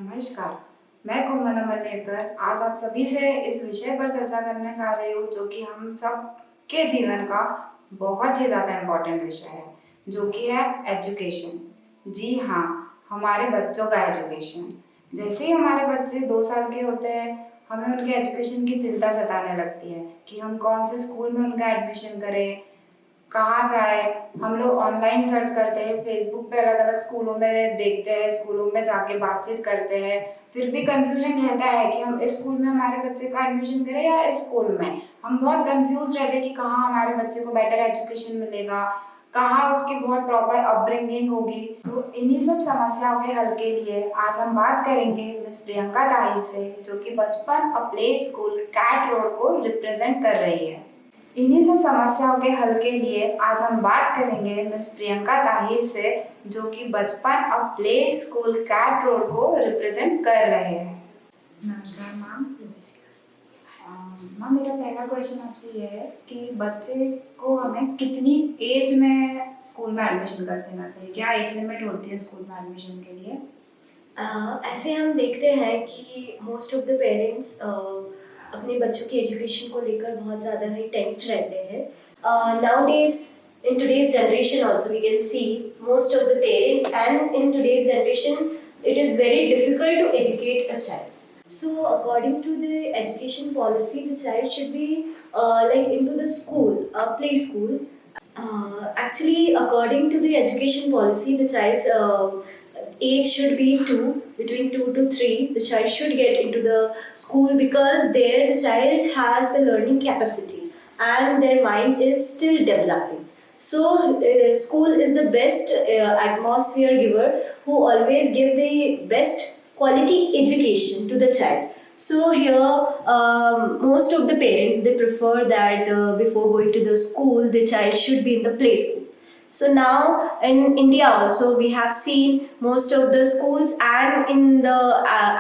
नमस्कार, मैं कोमल लेकर आज आप सभी से इस विषय पर चर्चा करने जा रही हूँ जो कि हम सब के जीवन का बहुत ही ज़्यादा इम्पोर्टेंट विषय है, जो कि है एजुकेशन। जी हाँ, हमारे बच्चों का एजुकेशन। जैसे ही हमारे बच्चे 2 साल के होते हैं, हमें उनके एजुकेशन की चिंता सताने लगती है कि हम कौन से स्कूल में उनका एडमिशन करें, कहाँ जाए। हम लोग ऑनलाइन सर्च करते हैं, फेसबुक पे अलग अलग स्कूलों में देखते हैं, स्कूलों में जाके बातचीत करते हैं। फिर भी कंफ्यूजन रहता है कि हम इस स्कूल में हमारे बच्चे का एडमिशन करें या इस स्कूल में। हम बहुत कंफ्यूज रहते हैं कि कहाँ हमारे बच्चे को बेटर एजुकेशन मिलेगा, कहाँ उसकी बहुत प्रॉपर अपब्रिंगिंग होगी। तो इन्हीं सब समस्याओं के हल के लिए आज हम बात करेंगे मिस प्रियंका ताहिर से, जो कि Bachpan a play school cat road को रिप्रेजेंट कर रही है। इन्हीं सब समस्याओं के हल के लिए आज हम बात करेंगे मिस प्रियंका ताहिर से, जो कि Bachpan a play school cat road को रिप्रेजेंट कर रहे हैं। नमस्कार मैम। मैम, मेरा पहला क्वेश्चन आपसे ये है कि बच्चे को हमें कितनी एज में स्कूल में एडमिशन कर देना चाहिए? क्या एज लिमिट होती है स्कूल में एडमिशन के लिए? ऐसे हम देखते हैं कि मोस्ट ऑफ द पेरेंट्स अपने बच्चों की एजुकेशन को लेकर बहुत ज़्यादा ही टेंस्ड रहते हैं। Nowadays in today's generation also we can see most of the parents, and in today's generation it is very difficult to educate a child. So according to the education policy, the child should be like into the school, play school. Actually, according to the education policy, the child's age should be between 2 to 3. The child should get into the school because there the child has the learning capacity and their mind is still developing. So school is the best atmosphere giver who always give the best quality education to the child. So here most of the parents, they prefer that before going to the school the child should be in the play school. So now in India also we have seen most of the schools, and in the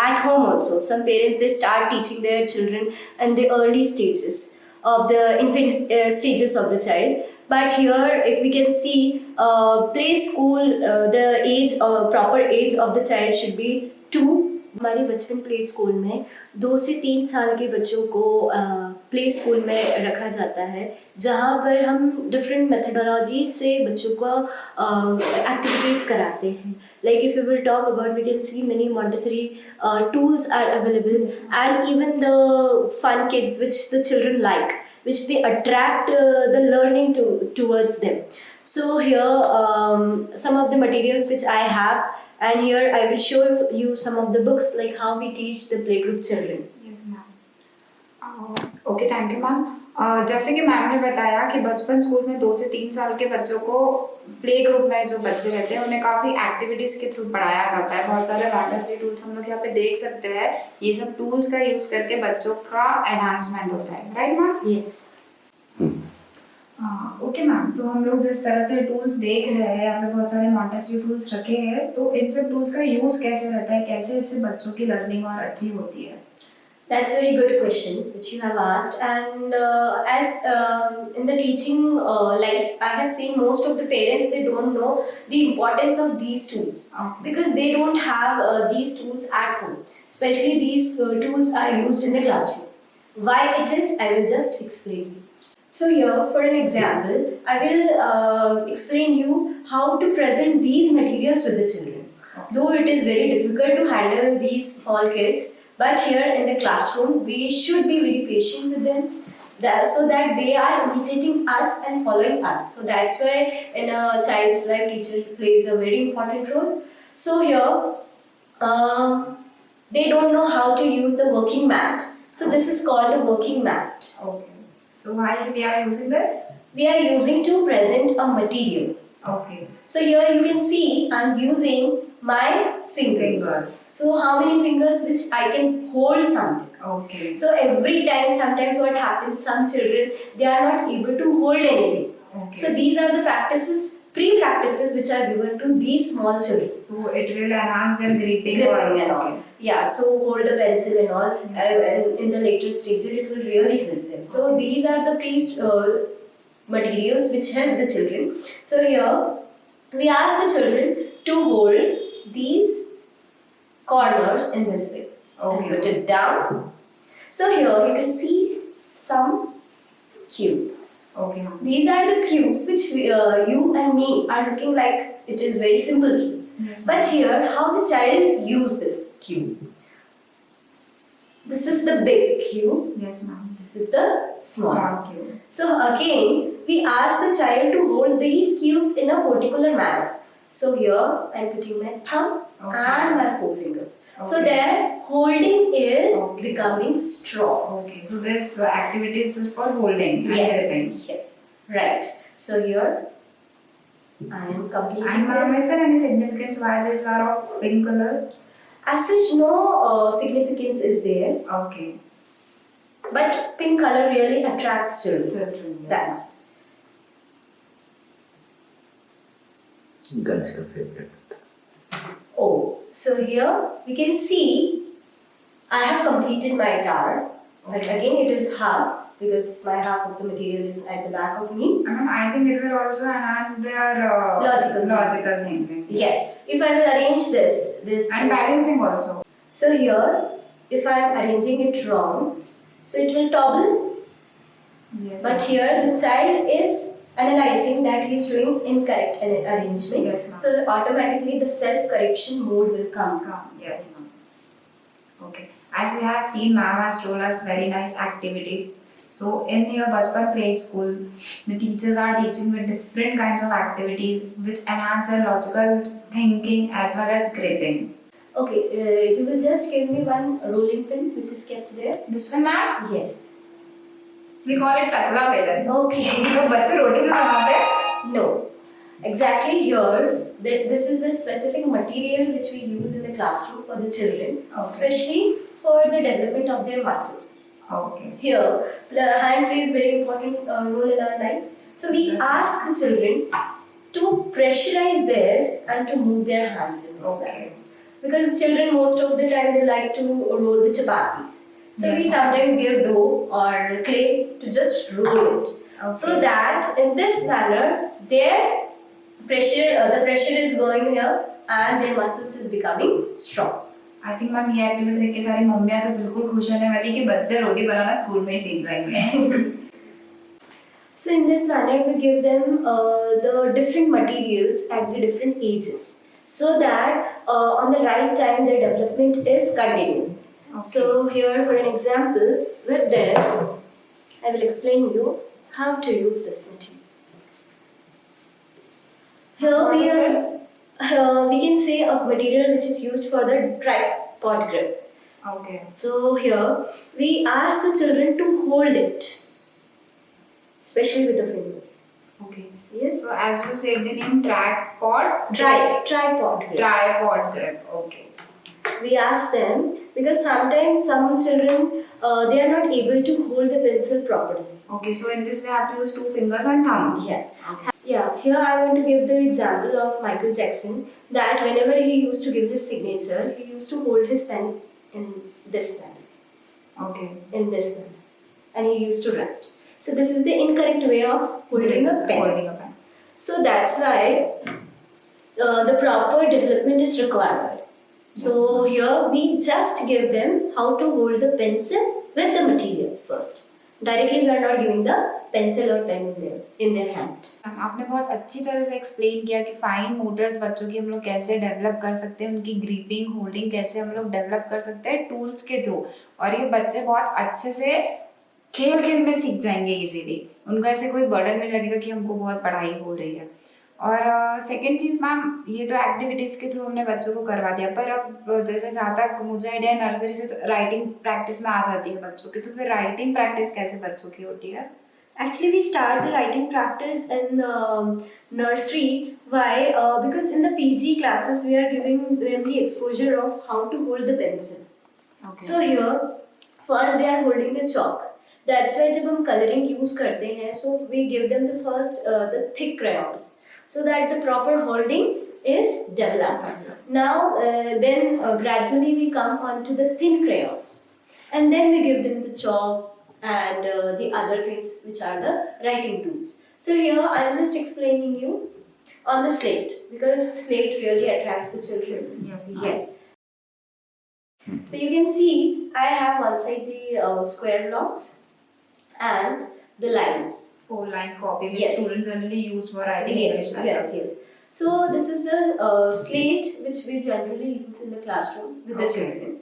at home also some parents, they start teaching their children in the early stages of the infant stages of the child. But here if we can see play school, the age proper age of the child should be 2. हमारे बचपन play school में 2 से 3 साल के बच्चों को play school में रखा जाता है, जहाँ पर हम डिफरेंट मेथडोलॉजी से बच्चों को एक्टिविटीज़ कराते हैं. Like if you will talk about, we can see many Montessori tools are available, and even the fun kids which the children like, which they attract the learning towards them. So here some of the materials which I have, and here I will show you some of the books like how we teach the playgroup children. Yes ma'am. Okay, thank you ma'am. जैसे कि ma'am ने बताया कि बचपन school में 2 से 3 साल के बच्चों को प्ले ग्रुप में जो बच्चे रहते हैं उन्हें काफ़ी एक्टिविटीज़ के थ्रू पढ़ाया जाता है। बहुत सारे वैंडर्सरी टूल्स हम लोग यहाँ पे देख सकते हैं। ये सब टूल्स का यूज़ करके बच्चों का एनहांसमेंट होता है, right ma'am? Yes. Okay ma'am, तो हम लोग जिस तरह से टूल्स देख रहे हैं, यहाँ पे बहुत सारे मॉन्टेसरी टूल्स रखे हैं, तो इन सब टूल्स का यूज़ कैसे रहता है, कैसे इससे बच्चों की लर्निंग और अच्छी होती है? That's a very good question which you have asked, and as in the teaching life, I have seen most of the parents, they don't know the importance of these tools. Okay. Because they don't have these tools at home. Especially these tools are used in the classroom. Why it is, I will just explain you. So here, for an example, I will explain you how to present these materials with the children. Okay. Though it is very difficult to handle these small kids, but here in the classroom, we should be very patient with them, so that they are imitating us and following us. So that's why in a child's life, teacher plays a very important role. So here, they don't know how to use the working mat. So this is called the working mat. Okay. So why we are using this? We are using to present a material. Okay. So here you can see I'm using my fingers. So how many fingers which I can hold something. Okay. So every time, sometimes what happens, some children, they are not able to hold anything. Okay. So these are the pre-practices which are given to these small children. So it will enhance their gripping and all. Yeah, so hold a pencil and all, and in the later stage it will really help them. So these are the materials which help the children. So here we ask the children to hold these corners colors in this way. Okay. And put it down. So here you can see some cubes. Okay, ma'am. These are the cubes which you and me are looking like it is very simple cubes. Yes, But here, how the child use this cube. This is the big cube. Yes, ma'am. This is the small. cube. So again, we ask the child to hold these cubes in a particular manner. So here, I am putting my thumb and my forefinger. So Okay. their holding is becoming strong. Okay, so this activity is just for holding and gripping. Yes, right. So here, I am completing And ma'am, this. is there any significance why these are of pink color? As such, no significance is there. Okay. But pink color really attracts children. Children, yes. That's girls का favourite oh. So here we can see I have completed my tower. But again it is half because my half of the material is at the back of me. Ma'am, I think it will also enhance their Logical thinking. Yes. If I will arrange this And balancing also. So here, if I am arranging it wrong, so it will topple. Yes. But here the child is analyzing that he is doing incorrect arrangement. Yes, ma'am. So automatically the self-correction mode will come. Yes, ma'am. Okay. As we have seen, ma'am has told us very nice activity. So in your bachpन play school, the teachers are teaching with different kinds of activities which enhance their logical thinking as well as gripping. Okay, you will just give me one rolling pin which is kept there. This one, ma'am, Yes. we call it chakla vedan. Okay. तो बच्चे रोटी भी बनाते हैं? No. Exactly here, this is the specific material which we use in the classroom for the children, especially for the development of their muscles. Okay. Here, the hand plays very important role in our life. So we ask the children to pressurize this and to move their hands in this way. Because children most of the time they like to roll the chapatis. So we sometimes give dough or clay to just roll it. So that in this manner, their pressure, the pressure is going here and their muscles is becoming strong. I think ma'am ये activity देख के सारी मम्मियाँ तो बिल्कुल खुश होने वाली कि बच्चे रोटी बनाना स्कूल में ही सीख जाएंगे. So in this manner we give them the different materials at the different ages so that on the right time their development is continuing. So here for an example with this I will explain you how to use this material. Here we can say a material which is used for the tripod grip. Okay. So here we ask the children to hold it, especially with the fingers. Okay. Yes. So as you said the name tripod. Tripod grip. Tripod grip. Okay. We ask them because sometimes some children they are not able to hold the pencil properly. Okay. So in this we have to use two fingers and thumb. Yes. Okay. Yeah, here I want to give the example of Michael Jackson that whenever he used to give his signature, he used to hold his pen in this manner. Okay. In this manner. And he used to write. So this is the incorrect way of holding a pen. Holding a pen. So that's why the proper development is required. So here we just give them how to hold the pencil with the material first. Directly we are not giving the pencil or pen in their hand. आपने बहुत अच्छी तरह से explain किया कि fine Motors बच्चों की हम लोग कैसे डेवलप कर सकते हैं, उनकी ग्रिपिंग होल्डिंग कैसे हम लोग डेवलप कर सकते हैं टूल्स के थ्रू, और ये बच्चे बहुत अच्छे से खेल खेल में सीख जाएंगे इजीली. उनको ऐसे कोई बर्डन नहीं लगेगा कि हमको बहुत पढ़ाई हो रही है. और सेकेंड चीज़ मैम, ये तो एक्टिविटीज़ के थ्रू हमने बच्चों को करवा दिया, पर अब जैसे जहाँ तक मुझे आइडिया नर्सरी से तो राइटिंग प्रैक्टिस में आ जाती है बच्चों की, तो फिर राइटिंग प्रैक्टिस कैसे बच्चों की होती है? Actually, we start the writing practice in nursery. Why? Because in the PG classes, we are giving them the exposure of how to hold the pencil. Okay. So here, first they are holding the chalk. That's why जब हम coloring use करते हैं, so we give them the first the thick crayons, so that the proper holding is developed. Now, then gradually we come on to the thin crayons, and then we give them the chalk and the other things which are the writing tools. So here I am just explaining you on the slate because slate really attracts the children. Yes. Yes. So you can see I have one side the square blocks and the lines. 4 lines copy which Yes. students generally use for writing Yes, English letters. yes. So this is the slate which we generally use in the classroom with the Okay. children.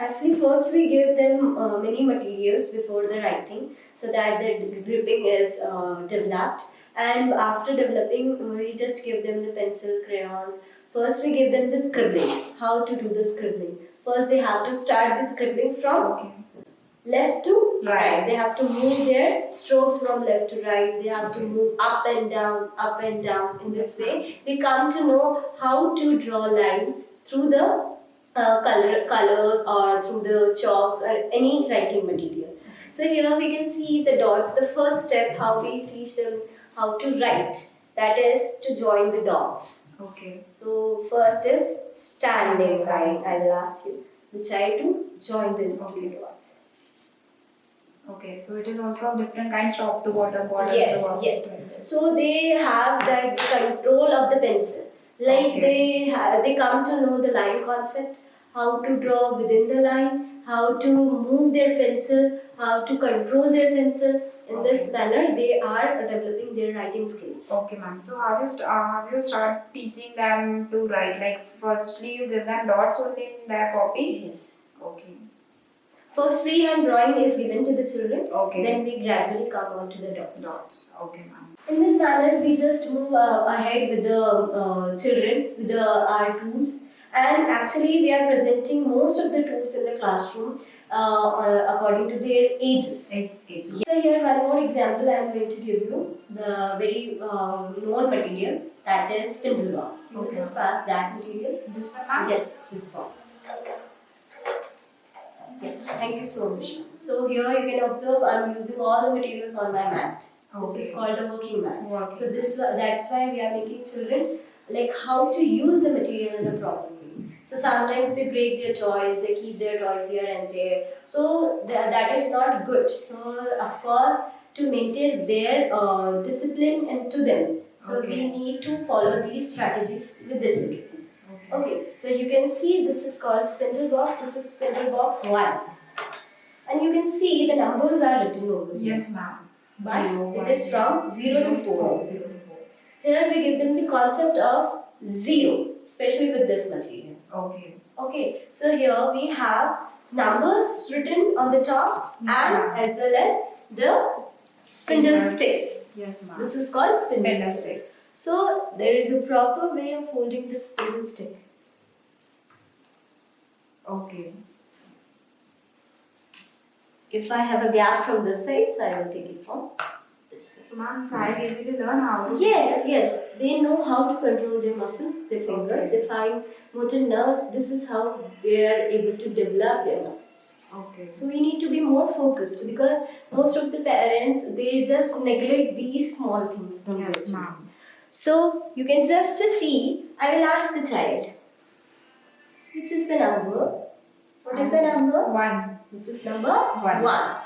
Actually, first we give them many materials before the writing so that their gripping is developed. And after developing, we just give them the pencil, crayons. First, we give them the scribbling. How to do the scribbling? First, they have to start the scribbling from Okay. left to Right. right. They have to move their strokes from left to right. They have to move up and down in this way. They come to know how to draw lines through the colors or through the chalks or any writing material. So here we can see the dots. The first step, how we teach them how to write. That is to join the dots. Okay. So first is standing line. I will ask you the child to join these two dots. Okay. So it is also different kinds, top to bottom, bottom Yes, to top. yes. Like this. So they have that control of the pencil. Like Okay. they come to know the line concept, how to draw within the line, how to move their pencil, how to control their pencil. In this manner, they are developing their writing skills. Okay, ma'am. So how you start teaching them to write? Like firstly, you give them dots only in their copy. Yes. Okay. First, freehand drawing is given to the children. Okay. Then we gradually come on to the dots. Dots. Okay, ma'am. In this manner, we just move ahead with the children, with our tools. And actually, we are presenting most of the tools in the classroom according to their ages. Ages. So here, one more example I am going to give you. The very known material, that is spindle box. You will just pass that material. This one, ma'am? Yes, this box. Yeah, thank you so much. So here you can observe I am using all the materials on my mat. This is called a working mat. So that's why we are making children like how to use the material in a proper way. So sometimes they break their toys, they keep their toys here and there. So that is not good. So of course to maintain their discipline and to them. So we need to follow these strategies with the children. Okay, so you can see this is called spindle box. This is spindle box 1. And you can see the numbers are written over here. Yes, ma'am. But Zero, it is from 0 to 4. 0 to 4. Here we give them the concept of 0, especially with this material. Okay. Okay, so here we have numbers written on the top and as well as the spindle sticks. Yes, ma'am. This is called spindle Spindle sticks. So there is a proper way of holding this spindle stick. Okay. If I have a gap from this side, so I will take it from this side. So, ma'am, child easily learn how to. Yes. They know how to control their muscles, their fingers, their fine motor nerves. This is how they are able to develop their muscles. Okay. So we need to be more focused because most of the parents they just neglect these small things from their children. Ma'am. So you can just see. I will ask the child, which is the number? What is the number? 1. This is number 1.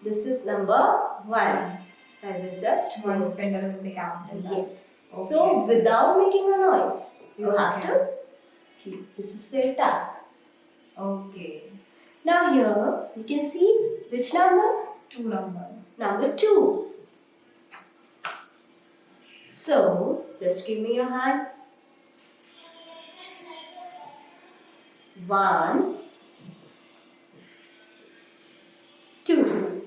This is number 1. So I will just 1 spindle will be counted. Yes. Okay. So without making a noise, you have to keep. This is their task. Okay. Now here you can see which number? 2 number. Number 2. So just give me your hand. 1, 2.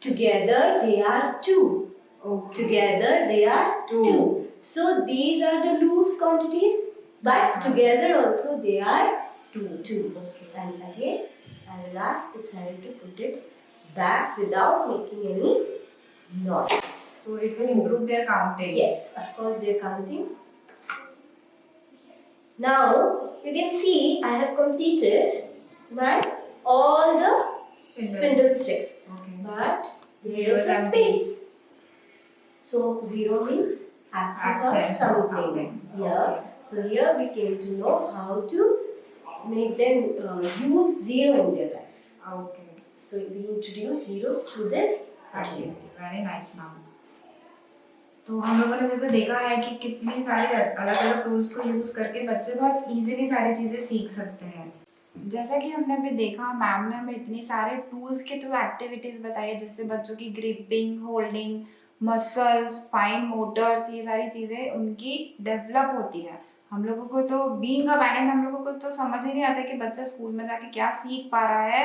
Together they are 2. Okay. Together they are 2. So these are the loose quantities, but together also they are 2. Okay. And again, I will ask the child to put it back without making any noise. So it will improve their counting. Yes, of course they are counting. Now you can see I have completed all the spindle sticks. Okay. But this Zero is a is space. So 0 means absence of something. Okay. Yeah. So here we came to know how to make them use 0 in their life. Okay. So we introduce 0 through this activity. Very nice, ma'am. तो हम लोगों ने वैसे देखा है कि कितनी सारी अलग अलग टूल्स को यूज करके बच्चे बहुत इजीली सारी चीजें सीख सकते हैं. जैसा कि हमने अभी देखा, मैम ने हमें इतनी सारे टूल्स के थ्रू एक्टिविटीज़ बताई है जिससे बच्चों की gripping, holding, muscles, fine Motors, ये सारी चीज़ें उनकी डेवलप होती है। हम लोगों को तो बीइंग अ पेरेंट हम लोगों को तो समझ ही नहीं आता कि बच्चा स्कूल में जाके क्या सीख पा रहा है,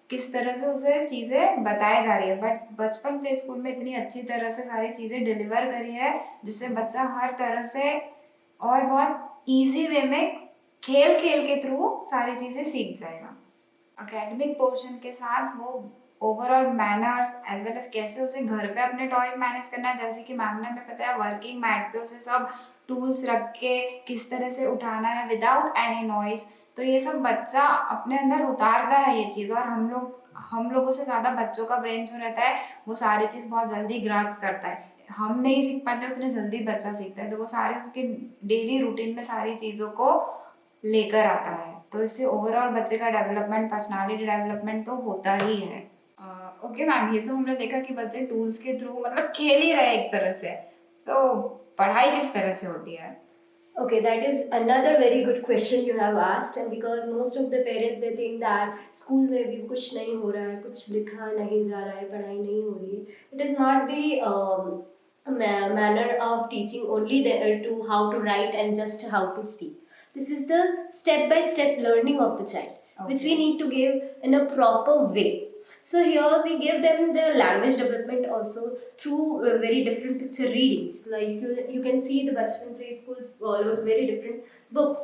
किस तरह से उसे चीज़ें बताई जा रही है। बट बचपन प्ले स्कूल में इतनी अच्छी तरह से सारी चीज़ें डिलीवर करी है जिससे बच्चा हर तरह से और बहुत ईजी वे में खेल खेल के थ्रू सारी चीज़ें सीख जाएगा। एकेडमिक पोर्शन के साथ वो overall manners as well as कैसे उसे घर पे अपने टॉयज मैनेज करना है, जैसे कि मैम ने हमें बताया वर्किंग मैट पे उसे सब टूल्स रख के किस तरह से उठाना है विदाउट एनी नॉइज। तो ये सब बच्चा अपने अंदर उतारता है ये चीज़, और हम लोगों से ज़्यादा बच्चों का ब्रेन जो रहता है वो सारी चीज़ बहुत जल्दी ग्रास्प करता है। हम नहीं सीख पाते उतने जल्दी बच्चा सीखता है, तो वो सारे उसके डेली रूटीन में सारी चीज़ों को लेकर आता है। तो इससे ओवरऑल बच्चे का डेवलपमेंट, पर्सनालिटी डेवलपमेंट तो होता ही है। ओके मैम, ये तो हमने देखा कि बच्चे टूल्स के थ्रू मतलब खेल ही रहे एक तरह से, तो पढ़ाई किस तरह से होती है? Okay, that is another very good question you have asked, and because most of the parents they think that school में भी कुछ नहीं हो रहा है, कुछ लिखा नहीं जा रहा है, पढ़ाई नहीं हो रही है. It is not the manner of teaching only to how to write and just how to speak. This is the step-by-step learning of the child, which we need to give in a proper way. So here we give them the language development also through very different picture readings. Like you can see the Bachphan Play School follows very different books.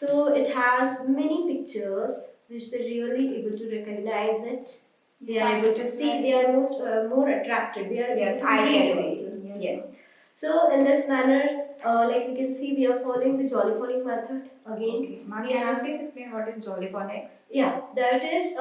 So it has many pictures which they're really able to recognize it. They are able to see. They are more attracted. They are Yes, able to I read can also. see. Yes. So in this manner, like we can see, we are following the jolly phonic method again. Okay. Ma'am, can you please explain what is jolly phonics? Yeah, that is,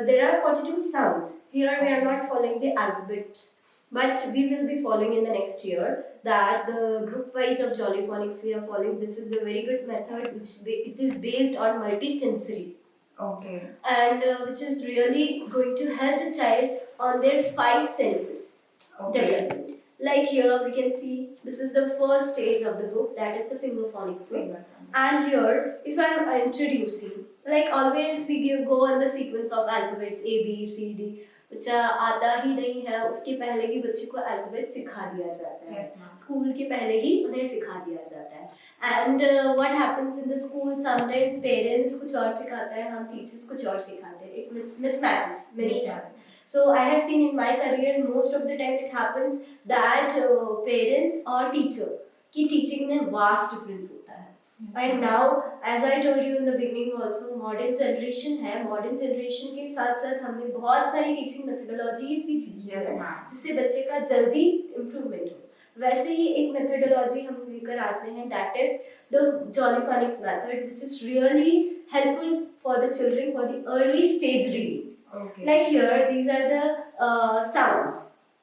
there are 42 sounds. Here we are not following the alphabets, but we will be following in the next year that the group wise of jolly phonics we are following. This is a very good method which is based on multisensory. Okay. And which is really going to help the child on their 5 senses development. Like here we can see this is the first stage of the book, that is the finger phonics way. And here if I am introducing, like always we go on the sequence of alphabets A B C D. बच्चा आता ही नहीं है उसके पहले ही बच्चे को alphabet सिखा दिया जाता है, स्कूल के पहले ही उन्हें सिखा दिया जाता है. And what happens in the school, sometimes parents कुछ और सिखाते हैं, हम टीचर्स कुछ और सिखाते हैं, it mismatches many times. So I have seen in my career most of the time it happens that parents or teacher की teaching में vast difference होता है. And now as I told you in the beginning also, modern generation है, modern generation के साथ साथ हमने बहुत सारी teaching methodologies भी सीखी है जिससे बच्चे का जल्दी improvement हो. वैसे ही एक methodology हम लेकर आते हैं, that is the Jolly Phonics method, which is really helpful for the children for the early stage reading. Okay. Like here, these are the sounds.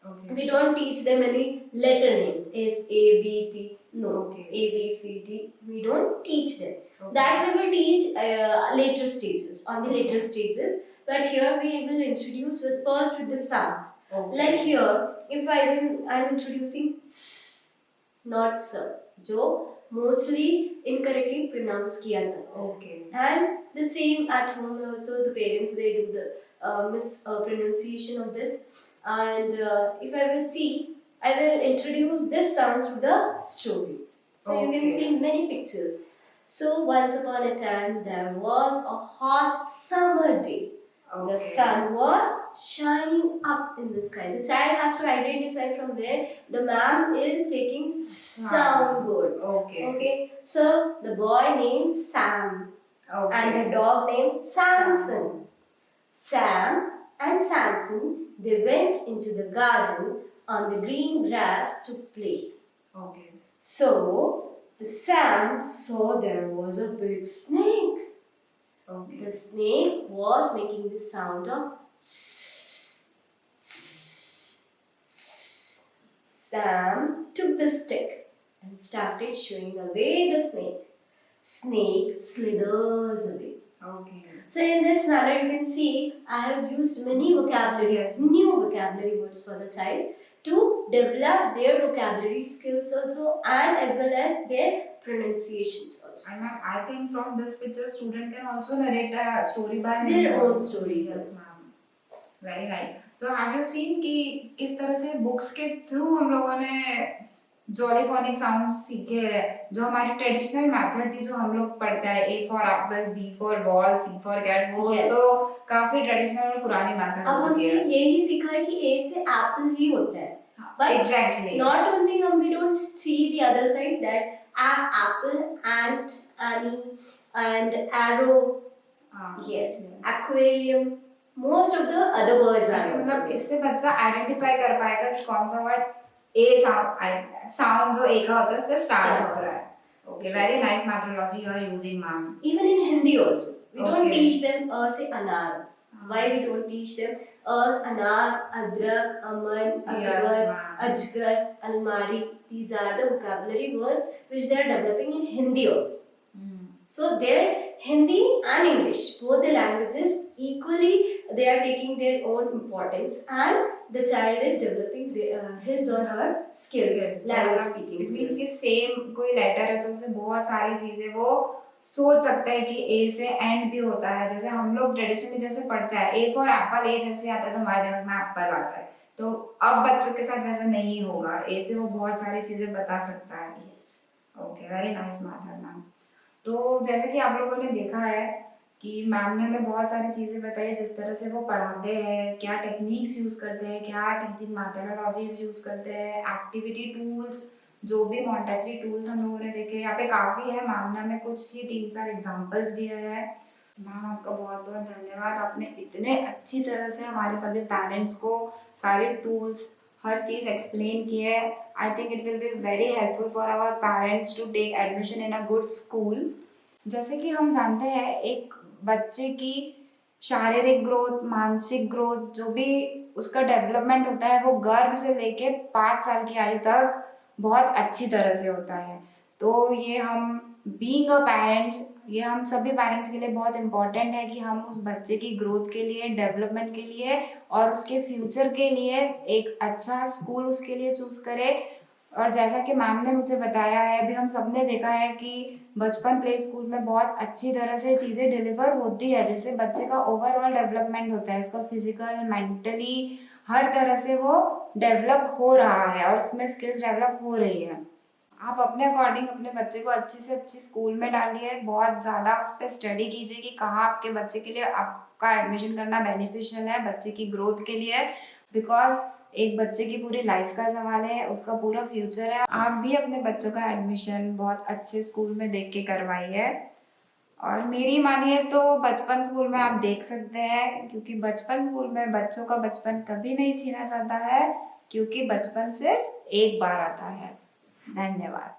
Okay. We don't teach them any letter names, S, A, B, T. No, okay. A, B, C, D. We don't teach them. Okay. That we will teach later stages, on the later stages. But here we will introduce first with the sounds. Okay. Like here, if I'm introducing S, not sir, जो mostly incorrectly pronounced किया जाता है. Okay. And the same at home also, the parents they do the mispronunciation of this. And if I will see, I will introduce this sound through the story. So okay. You can see many pictures. So once upon a time there was a hot summer day. Okay. The sun was shining up in the sky. The child has to identify from where the ma'am is taking sound words. Okay. Okay. So the boy named Sam. Okay. And the dog named Samson. Sam and Samson, they went into the garden on the green grass to play. Okay. So the Sam saw there was a big snake. Okay. The snake was making the sound of Sam took the stick and started shooing away the snake. Snake slithers away. Okay. So in this manner you can see I have used many vocabularies, new vocabulary words for the child to develop their vocabulary skills also and as well as their pronunciations also. And ma'am, I think from this picture, student can also narrate a story by Their him. own stories. Yes, ma'am. Very nice. So have you seen कि किस तरह से books के through हम लोगों ने जॉलीफोनिक sound सीखे हैं, जो हमारी ट्रेडिशनल मेथड थी जो हम लोग पढ़ते हैं, A for apple, B for ball, C for cat, वो Yes. तो काफी ट्रेडिशनल और पुरानी मेथड अब हो चुकी हमने है. यही सीखा है कि A से एप्पल ही होता है. But Exactly. not only we don't see the other side, that apple, ant, annie, and arrow. Yes, aquarium. Most of the other words are. मतलब इससे बच्चा आइडेंटिफाई कर पाएगा कि कौन सा वर्ड ए साउंड जो ए का होता है उससे स्टार्ट हो रहा है. Okay, very nice methodology you are using, ma'am. Even in Hindi also, we don't Okay. teach them say anar. Why we don't teach them anar, adrak, aman, Yes, akbar, ma'am. ajgar, almari? These are the vocabulary words which they are developing in Hindi also. So their Hindi and English, both the languages equally, they are taking their own importance, and the child is developing his or her skills, language speaking It means skills. कि same कोई letter है तो उससे बहुत सारी चीजें वो सोच सकता है कि ए से एंड भी होता है. जैसे हम लोग ट्रेडिशनली जैसे पढ़ते हैं ए फॉर एप्पल, ए जैसे आता है तो हमारे दिमाग में एप्पल आता है. तो अब बच्चों के साथ वैसा नहीं होगा, ए से वो बहुत सारी चीजें बता सकता है. Okay, very nice method ma'am. तो जैसे कि आप लोगों ने देखा है कि मैम ने हमें बहुत सारी चीज़ें बताई जिस तरह से वो पढ़ाते हैं, क्या टेक्निक्स यूज़ करते हैं, क्या टीचिंग मैथडोलॉजीज यूज़ करते हैं, एक्टिविटी टूल्स, जो भी मॉन्टेसरी टूल्स हम लोगों ने देखे यहाँ पे काफ़ी है. मैम ने हमें कुछ ही 3-4 एग्जांपल्स दिए हैं. मैम आपका बहुत बहुत धन्यवाद. आपने इतने अच्छी तरह से हमारे सभी पेरेंट्स को सारे टूल्स हर चीज़ एक्सप्लेन की है. I think it will be very helpful for our parents to take admission in a good school. जैसे कि हम जानते हैं एक बच्चे की शारीरिक ग्रोथ, मानसिक ग्रोथ, जो भी उसका डेवलपमेंट होता है वो गर्भ से लेके 5 साल की आयु तक बहुत अच्छी तरह से होता है. तो ये हम बीइंग अ पेरेंट, ये हम सभी पेरेंट्स के लिए बहुत इम्पोर्टेंट है कि हम उस बच्चे की ग्रोथ के लिए, डेवलपमेंट के लिए और उसके फ्यूचर के लिए एक अच्छा स्कूल उसके लिए चूज़ करें. और जैसा कि मैम ने मुझे बताया है, अभी हम सब ने देखा है कि बचपन प्ले स्कूल में बहुत अच्छी तरह से चीज़ें डिलीवर होती है, जिससे बच्चे का ओवरऑल डेवलपमेंट होता है, उसका फिजिकल, मेंटली हर तरह से वो डेवलप हो रहा है और उसमें स्किल्स डेवलप हो रही है. आप अपने अकॉर्डिंग अपने बच्चे को अच्छी से अच्छी स्कूल में डालिए, बहुत ज़्यादा उस पर स्टडी कीजिए कि कहाँ आपके बच्चे के लिए आपका एडमिशन करना बेनिफिशियल है बच्चे की ग्रोथ के लिए. बिकॉज एक बच्चे की पूरी लाइफ का सवाल है, उसका पूरा फ्यूचर है. आप भी अपने बच्चों का एडमिशन बहुत अच्छे स्कूल में देख के करवाइए. और मेरी मानिए तो बचपन स्कूल में आप देख सकते हैं, क्योंकि बचपन स्कूल में बच्चों का बचपन कभी नहीं छीना जाता है, क्योंकि बचपन सिर्फ एक बार आता है. धन्यवाद.